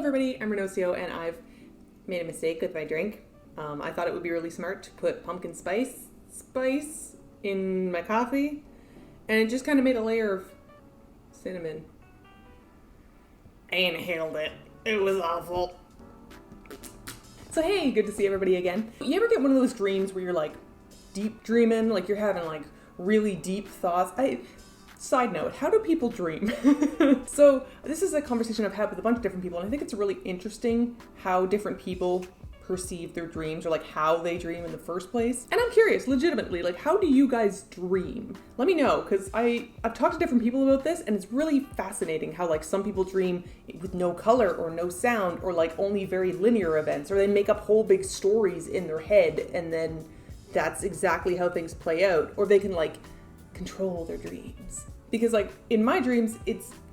everybody, I'm Rhinocio, and I've made a mistake with my drink. I thought it would be really smart to put pumpkin spice in my coffee, and it just kind of made a layer of cinnamon. I inhaled it. It was awful. So hey, good to see everybody again. You ever get one of those dreams where you're like deep dreaming, like you're having like really deep thoughts? Side note, how do people dream? So this is a conversation I've had with a bunch of different people, and I think it's really interesting how different people perceive their dreams, or like how they dream in the first place. And I'm curious, legitimately, like how do you guys dream? Let me know, because I've talked to different people about this, and it's really fascinating how like some people dream with no color or no sound, or like only very linear events, or they make up whole big stories in their head, and then that's exactly how things play out, or they can like control their dreams. Because like in my dreams,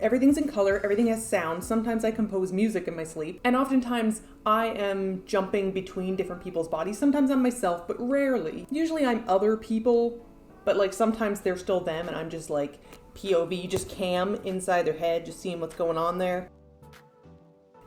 everything's in color, everything has sound. Sometimes I compose music in my sleep, and oftentimes I am jumping between different people's bodies. Sometimes I'm myself, but rarely. Usually I'm other people, but like sometimes they're still them and I'm just like POV, just cam inside their head, just seeing what's going on there.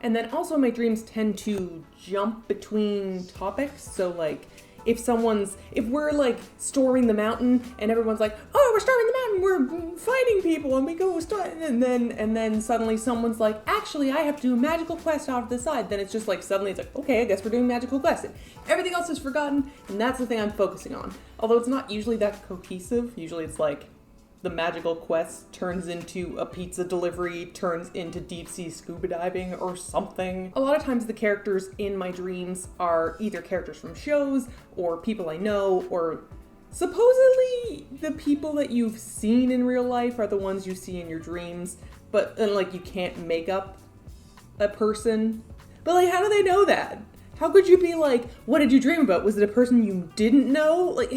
And then also my dreams tend to jump between topics. So like if we're like storming the mountain and everyone's like, oh, we're storming the mountain, we're fighting people, and we go and then suddenly someone's like, actually I have to do a magical quest off to the side. Then it's just like suddenly it's like, okay, I guess we're doing magical quest. And everything else is forgotten, and that's the thing I'm focusing on. Although it's not usually that cohesive. Usually it's like the magical quest turns into a pizza delivery, turns into deep sea scuba diving or something. A lot of times the characters in my dreams are either characters from shows or people I know, or supposedly the people that you've seen in real life are the ones you see in your dreams, but then like you can't make up a person. But like, how do they know that? How could you be like, what did you dream about? Was it a person you didn't know? Like,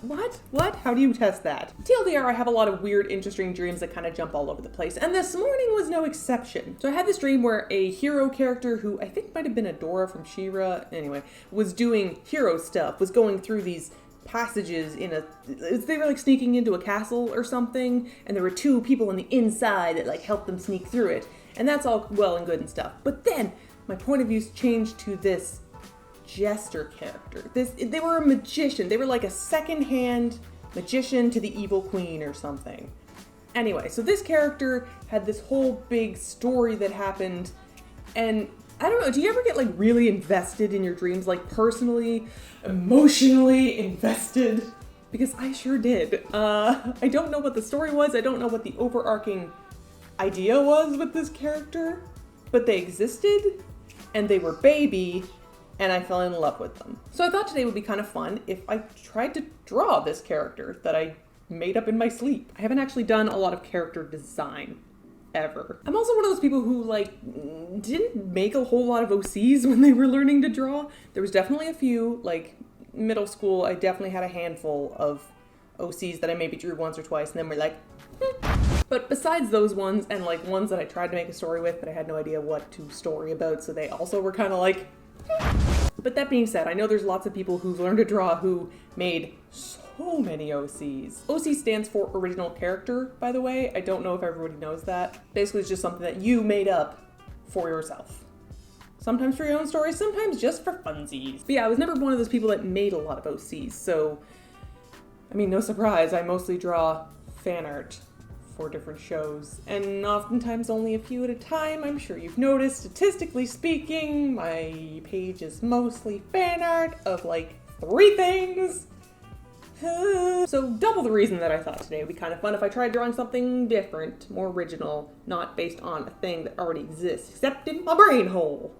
what? How do you test that? TLDR, I have a lot of weird, interesting dreams that kind of jump all over the place, and this morning was no exception. So I had this dream where a hero character, who I think might have been Adora from She-Ra, anyway, was doing hero stuff, was going through these passages they were like sneaking into a castle or something, and there were two people on the inside that like helped them sneak through it, and that's all well and good and stuff. But then my point of view changed to this Jesker character. They were a magician. They were like a second-hand magician to the evil queen or something. Anyway, so this character had this whole big story that happened, and I don't know, do you ever get like really invested in your dreams, like personally, emotionally invested? Because I sure did. I don't know what the story was. I don't know what the overarching idea was with this character, but they existed, and they were baby, and I fell in love with them. So I thought today would be kind of fun if I tried to draw this character that I made up in my sleep. I haven't actually done a lot of character design ever. I'm also one of those people who like didn't make a whole lot of OCs when they were learning to draw. There was definitely a few, like middle school, I definitely had a handful of OCs that I maybe drew once or twice, and then we're like, But besides those ones, and like ones that I tried to make a story with, but I had no idea what to story about, so they also were kind of like, But that being said, I know there's lots of people who've learned to draw who made so many OCs. OC stands for original character, by the way. I don't know if everybody knows that. Basically, it's just something that you made up for yourself. Sometimes for your own stories, sometimes just for funsies. But yeah, I was never one of those people that made a lot of OCs, so I mean, no surprise, I mostly draw fan art for different shows, and oftentimes only a few at a time. I'm sure you've noticed, statistically speaking, my page is mostly fan art of like 3 things. So double the reason that I thought today would be kind of fun if I tried drawing something different, more original, not based on a thing that already exists, except in my brain hole.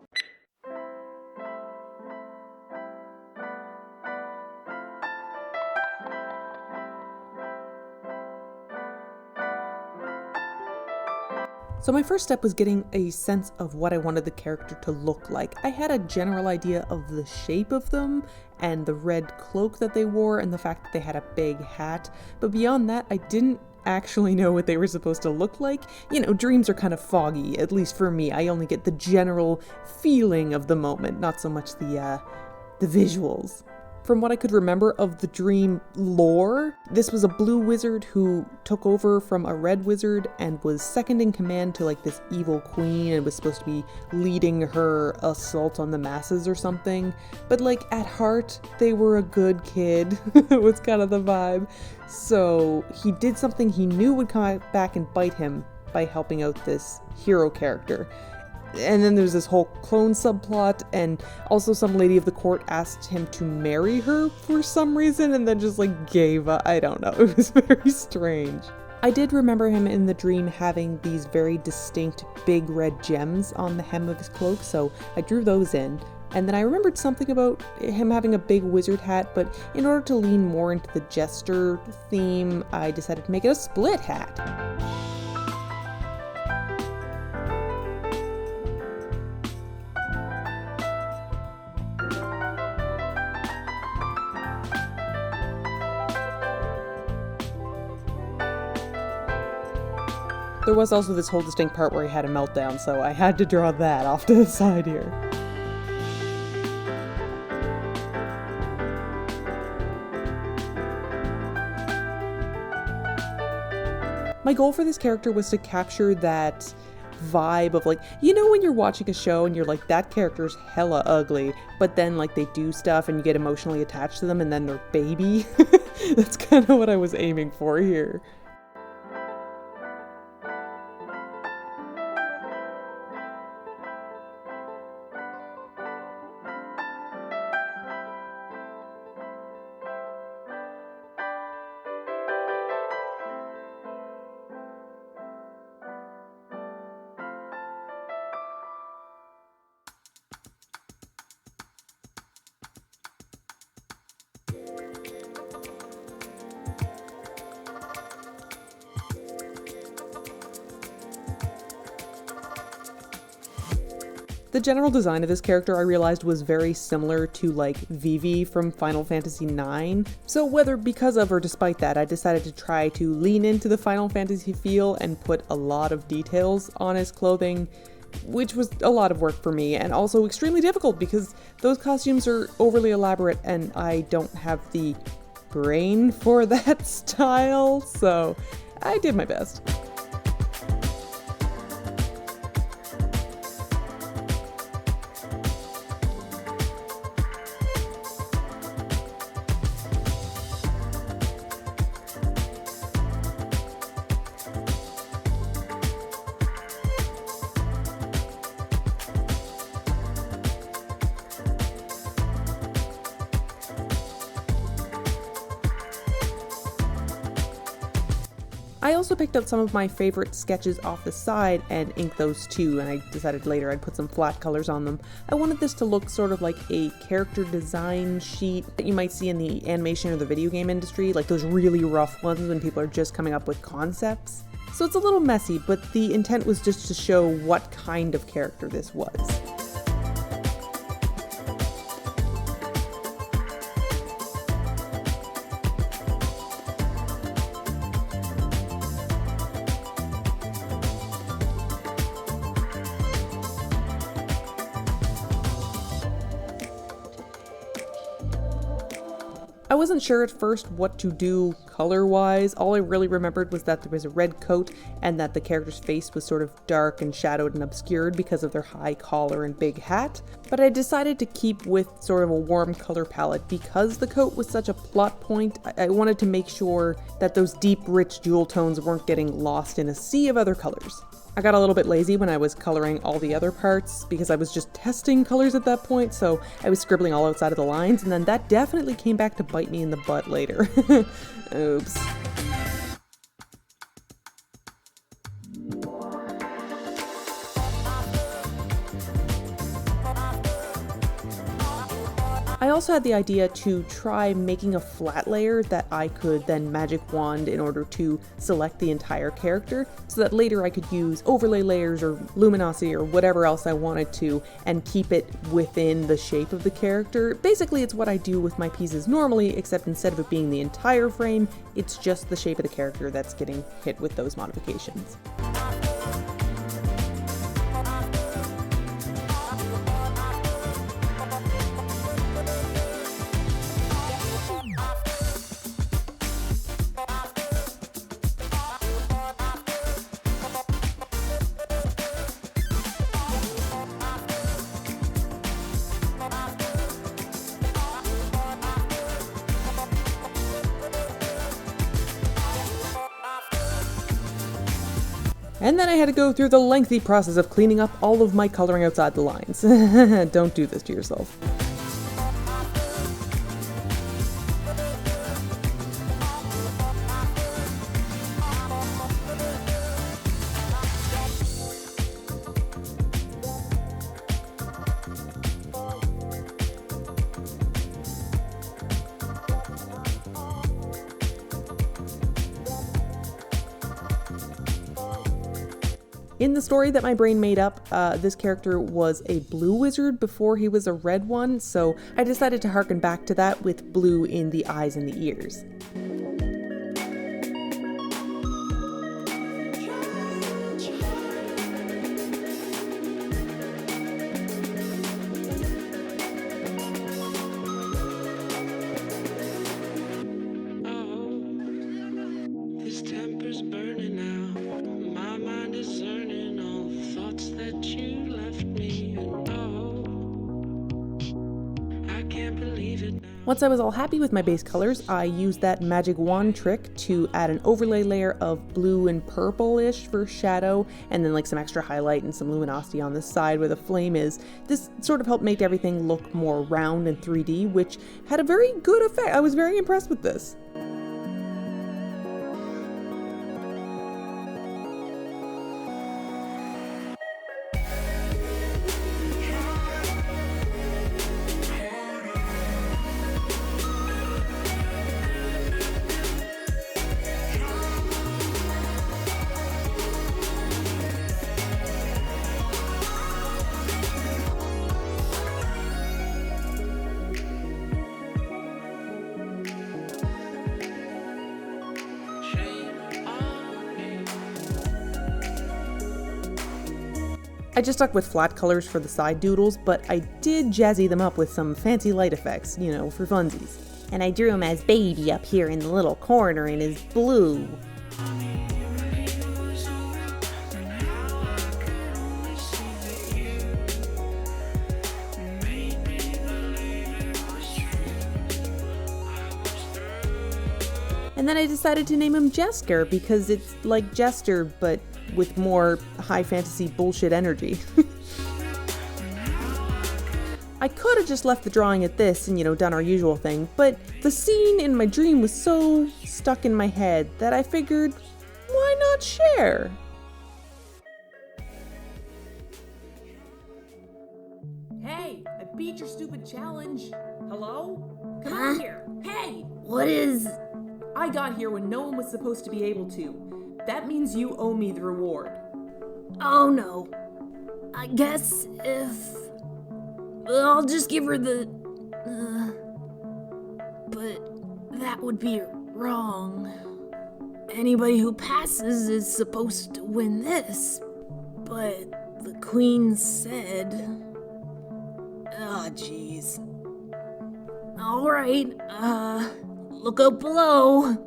So my first step was getting a sense of what I wanted the character to look like. I had a general idea of the shape of them and the red cloak that they wore and the fact that they had a big hat, but beyond that, I didn't actually know what they were supposed to look like. You know, dreams are kind of foggy, at least for me. I only get the general feeling of the moment, not so much the visuals. from what I could remember of the dream lore, this was a blue wizard who took over from a red wizard and was second in command to like this evil queen and was supposed to be leading her assault on the masses or something. But like at heart, they were a good kid. It was kind of the vibe. So he did something he knew would come back and bite him by helping out this hero character. And then there's this whole clone subplot, and also some lady of the court asked him to marry her for some reason and then just like gave up. I don't know. It was very strange. I did remember him in the dream having these very distinct big red gems on the hem of his cloak, so I drew those in. And then I remembered something about him having a big wizard hat, but in order to lean more into the Jesker theme, I decided to make it a split hat. There was also this whole distinct part where he had a meltdown, so I had to draw that off to the side here. My goal for this character was to capture that vibe of like, you know when you're watching a show and you're like, that character's hella ugly, but then like they do stuff and you get emotionally attached to them and then they're baby? That's kind of what I was aiming for here. The general design of this character I realized was very similar to like Vivi from Final Fantasy IX, so whether because of or despite that, I decided to try to lean into the Final Fantasy feel and put a lot of details on his clothing, which was a lot of work for me and also extremely difficult because those costumes are overly elaborate and I don't have the brain for that style, so I did my best. I also picked out some of my favorite sketches off the side and inked those too, and I decided later I'd put some flat colors on them. I wanted this to look sort of like a character design sheet that you might see in the animation or the video game industry, like those really rough ones when people are just coming up with concepts. So it's a little messy, but the intent was just to show what kind of character this was. I wasn't sure at first what to do color-wise. All I really remembered was that there was a red coat and that the character's face was sort of dark and shadowed and obscured because of their high collar and big hat. But I decided to keep with sort of a warm color palette because the coat was such a plot point. I wanted to make sure that those deep, rich jewel tones weren't getting lost in a sea of other colors. I got a little bit lazy when I was coloring all the other parts because I was just testing colors at that point, so I was scribbling all outside of the lines, and then that definitely came back to bite me in the butt later. Oops. I also had the idea to try making a flat layer that I could then magic wand in order to select the entire character, so that later I could use overlay layers or luminosity or whatever else I wanted to and keep it within the shape of the character. Basically, it's what I do with my pieces normally, except instead of it being the entire frame, it's just the shape of the character that's getting hit with those modifications. And then I had to go through the lengthy process of cleaning up all of my coloring outside the lines. Don't do this to yourself. In the story that my brain made up, this character was a blue wizard before he was a red one, so I decided to harken back to that with blue in the eyes and the ears. Once I was all happy with my base colors, I used that magic wand trick to add an overlay layer of blue and purple-ish for shadow, and then like some extra highlight and some luminosity on the side where the flame is. This sort of helped make everything look more round and 3D, which had a very good effect. I was very impressed with this. I just stuck with flat colors for the side doodles, but I did jazzy them up with some fancy light effects, you know, for funsies. And I drew him as baby up here in the little corner in his blue. And then I decided to name him Jesker because it's like Jester, but with more high fantasy bullshit energy. I could have just left the drawing at this and, you know, done our usual thing, but the scene in my dream was so stuck in my head that I figured, why not share? Hey, I beat your stupid challenge. Hello? Come out here. Hey! What is... I got here when no one was supposed to be able to. That means you owe me the reward. Oh no. I guess if... I'll just give her the... But that would be wrong. Anybody who passes is supposed to win this. But the queen said... Oh, jeez. Alright, look out below.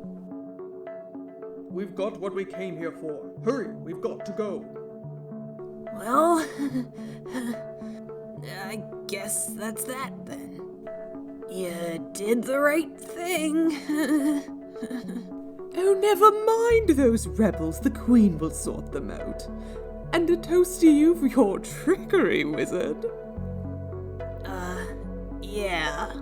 We've got what we came here for. Hurry, we've got to go. Well, I guess that's that then. You did the right thing. Oh, never mind those rebels. The queen will sort them out. And a toast to you for your trickery, wizard. Yeah.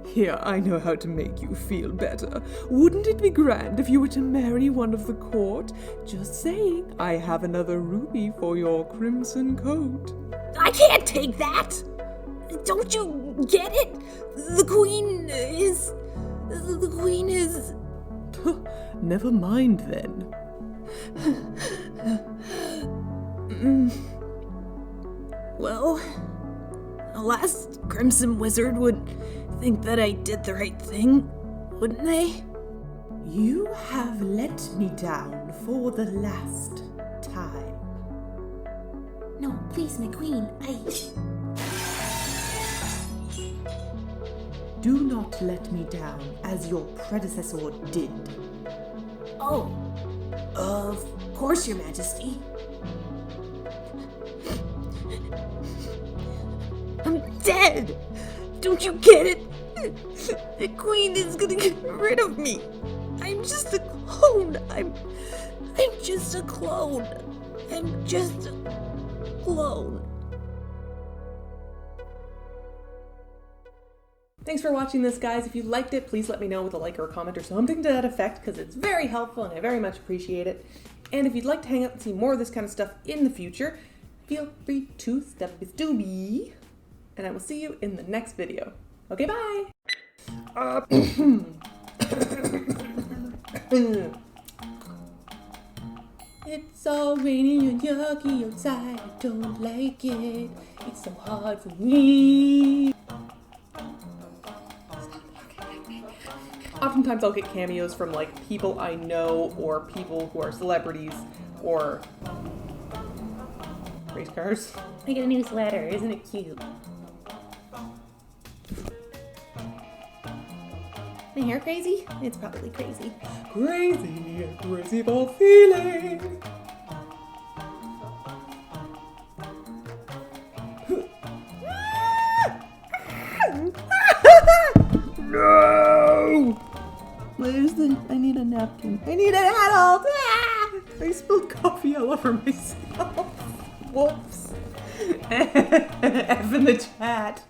Here, I know how to make you feel better. Wouldn't it be grand if you were to marry one of the court? Just saying, I have another ruby for your crimson coat. I can't take that! Don't you get it? The queen is... Never mind then. Well, the last Crimson Wizard would think that I did the right thing, wouldn't they? You have let me down for the last time. No, please, my queen, Do not let me down as your predecessor did. Oh, of course, your majesty. I'm dead! Don't you get it? The queen is gonna get rid of me. I'm just a clone. I'm just a clone. I'm just a clone. Thanks for watching this, guys. If you liked it, please let me know with a like or a comment or something to that effect, because it's very helpful and I very much appreciate it. And if you'd like to hang out and see more of this kind of stuff in the future, feel free to step with Doobie. And I will see you in the next video. Okay, bye! It's so rainy and yucky outside, I don't like it. It's so hard for me. Oftentimes I'll get cameos from like people I know or people who are celebrities or race cars. I get a new sweater, isn't it cute? My hair crazy? It's probably crazy. Crazy, crazy ball feeling. No! Where's the? I need a napkin. I need an adult. Ah! I spilled coffee all over myself. Whoops. F in the chat.